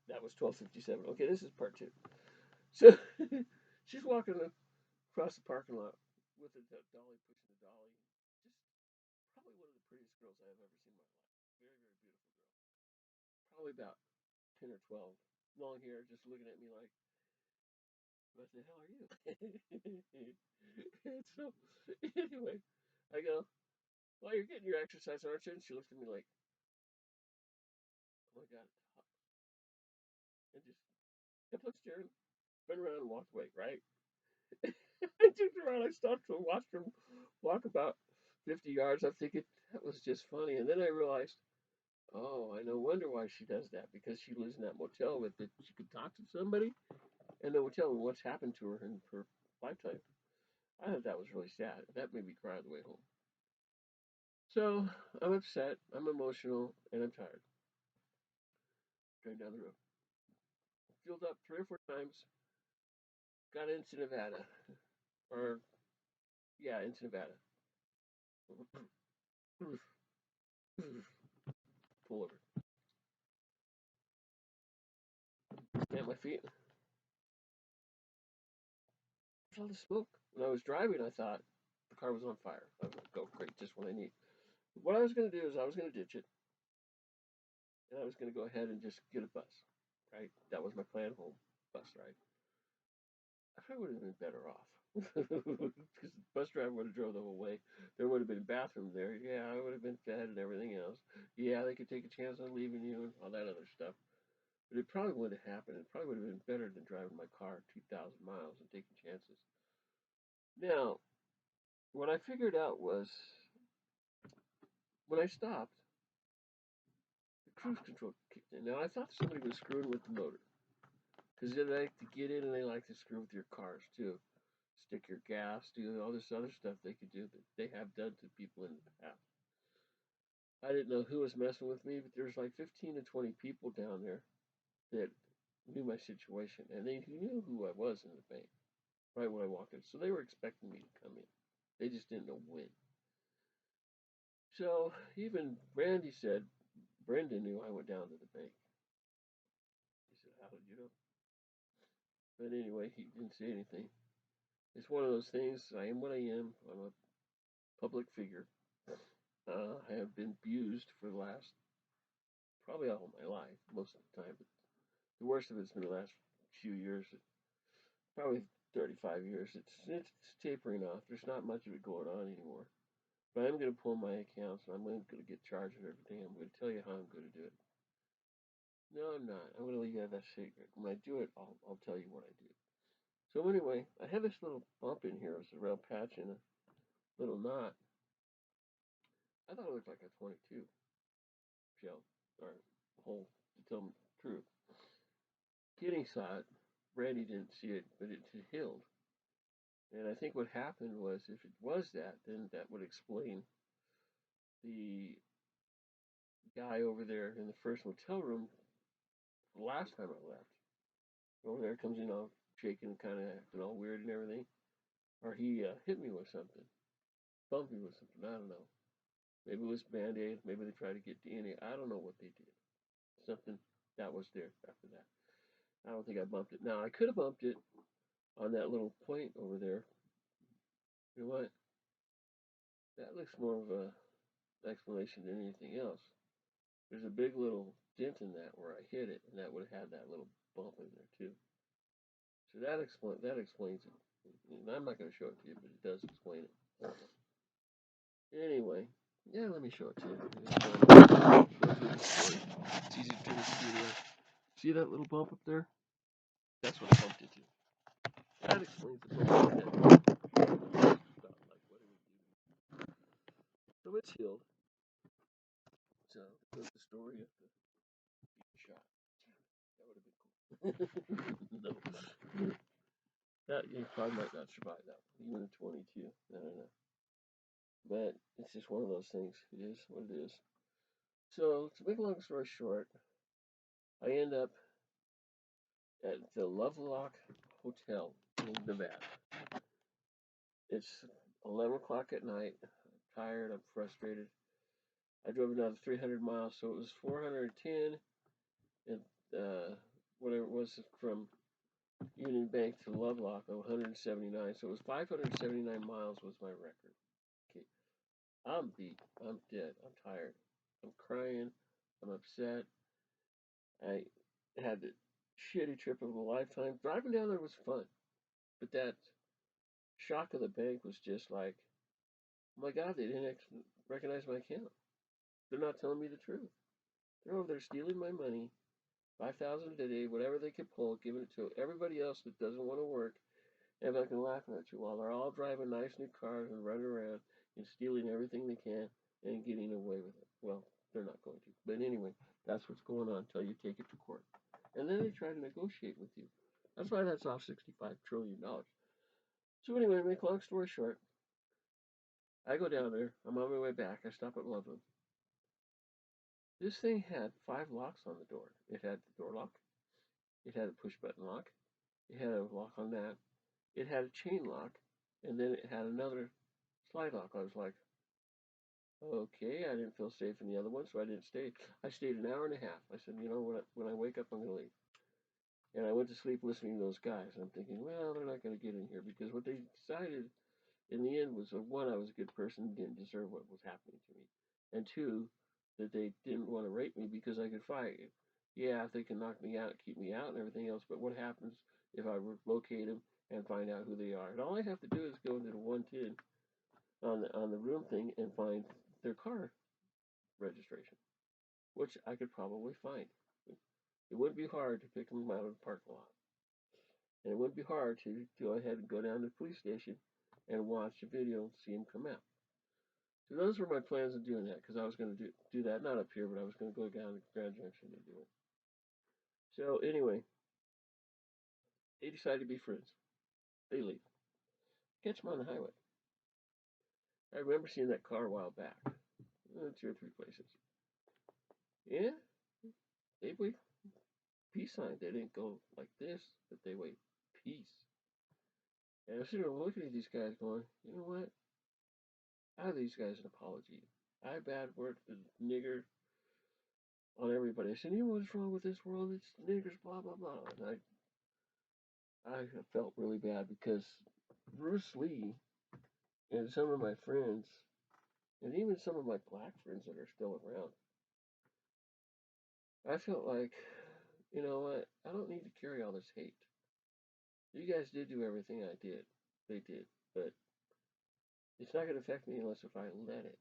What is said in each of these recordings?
That was 12:57. Okay, this is part two. So she's walking across the parking lot with a dolly, pushing a dolly. Just probably one of the prettiest girls I have ever seen in my life. Very, very beautiful girl. Probably about 10 or 12. Long hair, just looking at me like, what the hell are you? And so, anyway, I go, well, you're getting your exercise, aren't you? And she looked at me like, oh my God. And just kept on staring, went around and walked away, right? I turned around, I stopped to watch her walk about 50 yards. I'm thinking, that was just funny. And then I realized, oh, I no wonder why she does that, because she lives in that motel with it. She could talk to somebody and they would tell me what's happened to her in her lifetime. I thought that was really sad. That made me cry on the way home. So I'm upset, I'm emotional, and I'm tired. Driving down the road. Filled up 3 or 4 times. Got into Nevada. Or, yeah, into Nevada. Pull over. Stand my feet. All the smoke. When I was driving, I thought the car was on fire. I was like, "Go great, just what I need." What I was going to do is I was going to ditch it, and I was going to go ahead and just get a bus. Right, that was my plan home, bus ride. I probably would have been better off because the bus driver would have drove the whole way. There would have been a bathroom there. Yeah, I would have been fed and everything else. Yeah, they could take a chance on leaving you and all that other stuff. But it probably would have happened. It probably would have been better than driving my car 2,000 miles and taking chances. Now, what I figured out was when I stopped, the cruise control kicked in. Now, I thought somebody was screwing with the motor because they like to get in and they like to screw with your cars too. Stick your gas, do all this other stuff they could do that they have done to people in the past. I didn't know who was messing with me, but there's like 15 to 20 people down there that knew my situation and they knew who I was in the bank right when I walked in. So they were expecting me to come in. They just didn't know when. So even Randy said Brendan knew I went down to the bank. He said, "How did you know?" But anyway, he didn't say anything. It's one of those things. I am what I am. I'm a public figure. I have been abused for the last probably all my life, most of the time. But the worst of it's been the last few years, probably 35 years. It's tapering off. There's not much of it going on anymore. But I'm going to pull my accounts and I'm going to get charged with everything. I'm going to tell you how I'm going to do it. No, I'm not. I'm going to leave that a secret. When I do it, I'll tell you what I do. So anyway, I have this little bump in here. It's a round patch and a little knot. I thought it looked like a 22 shell or hole, to tell me the truth. Kenny saw it. Randy didn't see it, but it healed. And I think what happened was, if it was that, then that would explain the guy over there in the first motel room the last time I left. Over there comes in all shaking, kind of acting all weird and everything. Or he hit me with something, bumped me with something. I don't know. Maybe it was Band-Aid. Maybe they tried to get DNA. I don't know what they did. Something that was there after that. I don't think I bumped it. Now, I could have bumped it on that little point over there. You know what? That looks more of a explanation than anything else. There's a big little dent in that where I hit it, and that would have had that little bump in there too. So that explains it. And I'm not going to show it to you, but it does explain it. Anyway, yeah, let me show it to you. It's easy to turn the computer on. See that little bump up there? That's what I bumped into. That explains the bump in the head. Stop, like, what do we do? So it's healed. So there's the story of the shot. That would have been cool. No. That you probably might not survive that one, even at 22. I don't know. But it's just one of those things. It is what it is. So to make a long story short, I end up at the Lovelock Hotel in Nevada. It's 11 o'clock at night. I'm tired. I'm frustrated. I drove another 300 miles, so it was 410 and whatever it was from Union Bank to Lovelock, 179. So it was 579 miles was my record. Okay, I'm beat. I'm dead. I'm tired. I'm crying. I'm upset. I had the shitty trip of a lifetime. Driving down there was fun, but that shock of the bank was just like, oh my God, they didn't recognize my account. They're not telling me the truth. They're over there stealing my money, 5,000 a day, whatever they could pull, giving it to everybody else that doesn't want to work, and fucking laughing at you while they're all driving nice new cars and running around and stealing everything they can and getting away with it. Well, they're not going to. But anyway, that's what's going on until you take it to court. And then they try to negotiate with you. That's why that's off $65 trillion. So anyway, make a long story short, I go down there. I'm on my way back. I stop at Loveland. This thing had 5 locks on the door. It had the door lock. It had a push button lock. It had a lock on that. It had a chain lock. And then it had another slide lock. I was like, okay, I didn't feel safe in the other one, so I didn't stay. I stayed an hour and a half. I said, you know, when I wake up, I'm going to leave. And I went to sleep listening to those guys. And I'm thinking, well, they're not going to get in here because what they decided in the end was one, I was a good person, didn't deserve what was happening to me, and two, that they didn't want to rape me because I could fight. Yeah, if they can knock me out, keep me out, and everything else. But what happens if I locate them and find out who they are? And all I have to do is go into the 110 on the room thing and find their car registration, which I could probably find. It wouldn't be hard to pick them out of the parking lot, and it wouldn't be hard to go ahead and go down to the police station and watch the video and see them come out. So those were my plans of doing that because I was going to do that, not up here, but I was going to go down to Grand Junction to do it. So anyway, they decide to be friends. They leave. Catch them on the highway. I remember seeing that car a while back, 2 or 3 places. Yeah, they wave peace sign. They didn't go like this, but they wave peace. And I was sitting there looking at these guys going, you know what? I owe these guys an apology. I bad word the nigger on everybody. I said, you know what's wrong with this world? It's niggers, blah, blah, blah. And I felt really bad because Bruce Lee and some of my friends, and even some of my black friends that are still around, I felt like, you know what? I don't need to carry all this hate. You guys did do everything I did. They did. But it's not going to affect me unless if I let it.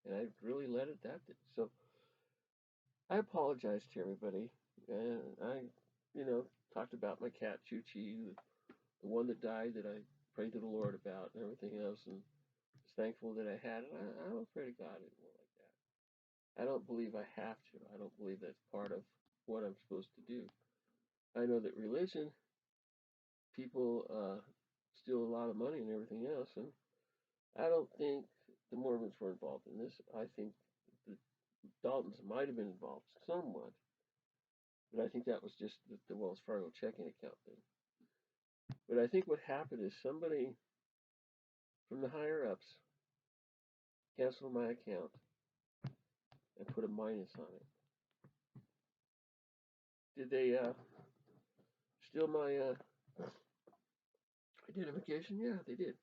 And I really let it that day. So I apologize to everybody. And I, talked about my cat, Choo Chi, the one that died that I prayed to the Lord about and everything else. And was thankful that I had it. I don't pray to God anymore like that. I don't believe I have to. I don't believe that's part of what I'm supposed to do. I know that religion, people steal a lot of money and everything else, and I don't think the Mormons were involved in this. I think the Daltons might have been involved somewhat, but I think that was just the Wells Fargo checking account thing. But I think what happened is somebody from the higher ups canceled my account and put a minus on it. Did they steal my identification? Yeah, they did.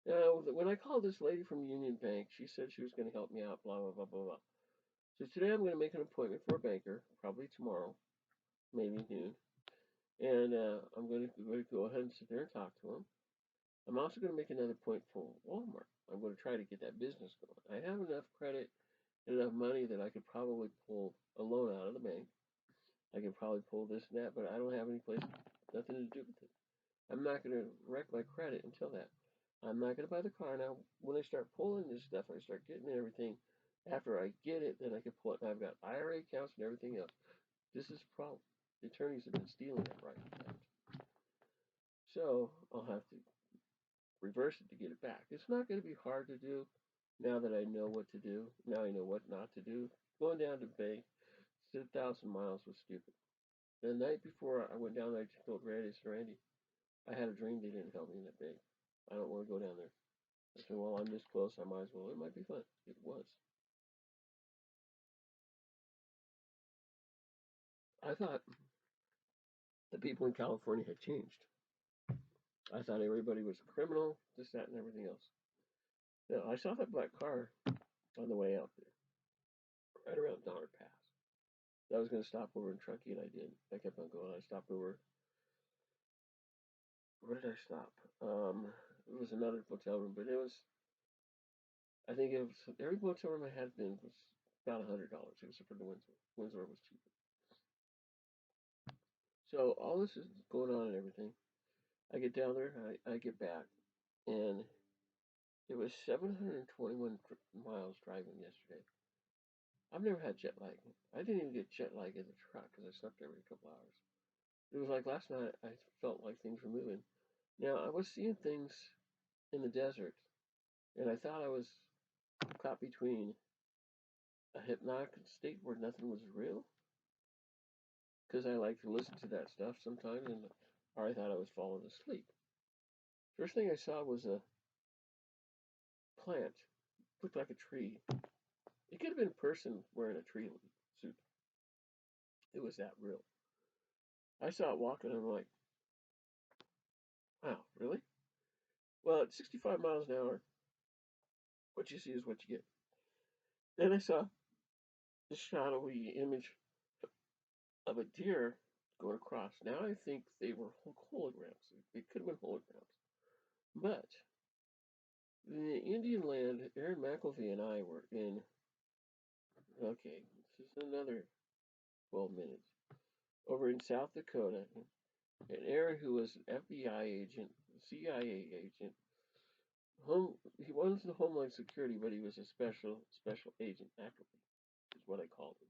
Now, when I called this lady from Union Bank, she said she was going to help me out, blah, blah, blah, blah, blah. So today I'm going to make an appointment for a banker, probably tomorrow, maybe noon. And I'm going to go ahead and sit there and talk to him. I'm also going to make another point for Walmart. I'm going to try to get that business going. I have enough credit and enough money that I could probably pull a loan out of the bank. I could probably pull this and that, but I don't have any place, nothing to do with it. I'm not going to wreck my credit until that. I'm not going to buy the car now. When I start pulling this stuff, I start getting everything. After I get it, then I can pull it. And I've got IRA accounts and everything else. This is a problem. The attorneys have been stealing it right now. So I'll have to reverse it to get it back. It's not going to be hard to do now that I know what to do. Now I know what not to do. Going down to the bank, 1,000 miles was stupid. The night before I went down there, I just told Randy, I had a dream they didn't help me in that bank. I don't want to go down there. I said, well, I'm this close. I might as well. It might be fun. It was. I thought the people in California had changed. I thought everybody was a criminal, this, that, and everything else. No, I saw that black car on the way out there, right around Donner Pass. I was going to stop over in Truckee, and I did. I kept on going. I stopped over. Where did I stop? It was another hotel room, but it was. I think it was every hotel room I had been was about $100. Except for the Windsor. Windsor was cheaper. So all this is going on and everything. I get down there. I get back, and it was 721 miles driving yesterday. I've never had jet lag. I didn't even get jet lag in the truck because I slept every couple hours. It was like last night. I felt like things were moving. Now I was seeing things in the desert, and I thought I was caught between a hypnotic state where nothing was real, because I like to listen to that stuff sometimes, and or I thought I was falling asleep. First thing I saw was a plant, looked like a tree. It could have been a person wearing a tree suit. It was that real. I saw it walking, and I'm like, wow, really? Well, at 65 miles an hour, what you see is what you get. Then I saw the shadowy image of a deer going across. Now I think they were holograms. They could have been holograms. But the Indian land, Aaron McElvey and I were in. Okay, this is another 12 minutes. Over in South Dakota, and Aaron, who was an FBI agent, CIA agent, he wasn't Homeland Security, but he was a special agent, actually, is what I called him.